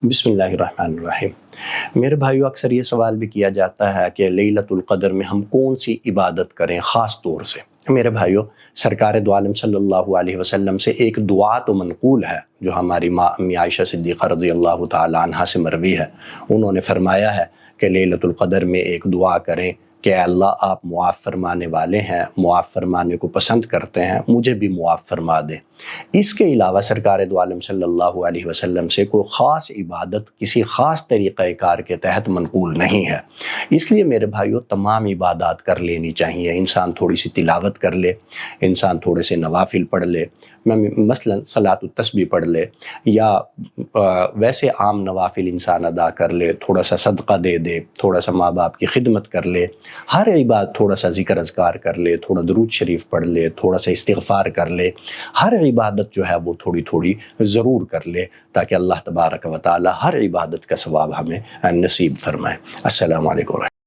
بسم اللہ الرحمن الرحیم۔ میرے بھائیو، اکثر یہ سوال بھی کیا جاتا ہے کہ لیلۃ القدر میں ہم کون سی عبادت کریں خاص طور سے۔ میرے بھائیو، سرکار دو عالم صلی اللہ علیہ وسلم سے ایک دعا تو منقول ہے جو ہماری ماں امی عائشہ صدیقہ رضی اللہ تعالی عنہا سے مروی ہے۔ انہوں نے فرمایا ہے کہ لیلۃ القدر میں ایک دعا کریں کہ اے اللہ، آپ معاف فرمانے والے ہیں، معاف فرمانے کو پسند کرتے ہیں، مجھے بھی معاف فرما دیں۔ اس کے علاوہ سرکار دو عالم صلی اللہ علیہ وسلم سے کوئی خاص عبادت کسی خاص طریقہ کار کے تحت منقول نہیں ہے۔ اس لیے میرے بھائیو، تمام عبادات کر لینی چاہیے۔ انسان تھوڑی سی تلاوت کر لے، انسان تھوڑے سے نوافل پڑھ لے، مثلا صلاۃ التسبیح پڑھ لے، یا ویسے عام نوافل انسان ادا کر لے، تھوڑا سا صدقہ دے دے، تھوڑا سا ماں باپ کی خدمت کر لے، ہر عبادت تھوڑا سا ذکر اذکار کر لے، تھوڑا درود شریف پڑھ لے، تھوڑا سا استغفار کر لے، ہر عبادت جو ہے وہ تھوڑی تھوڑی ضرور کر لے، تاکہ اللہ تبارک و تعالی ہر عبادت کا ثواب ہمیں نصیب فرمائے۔ السلام علیکم۔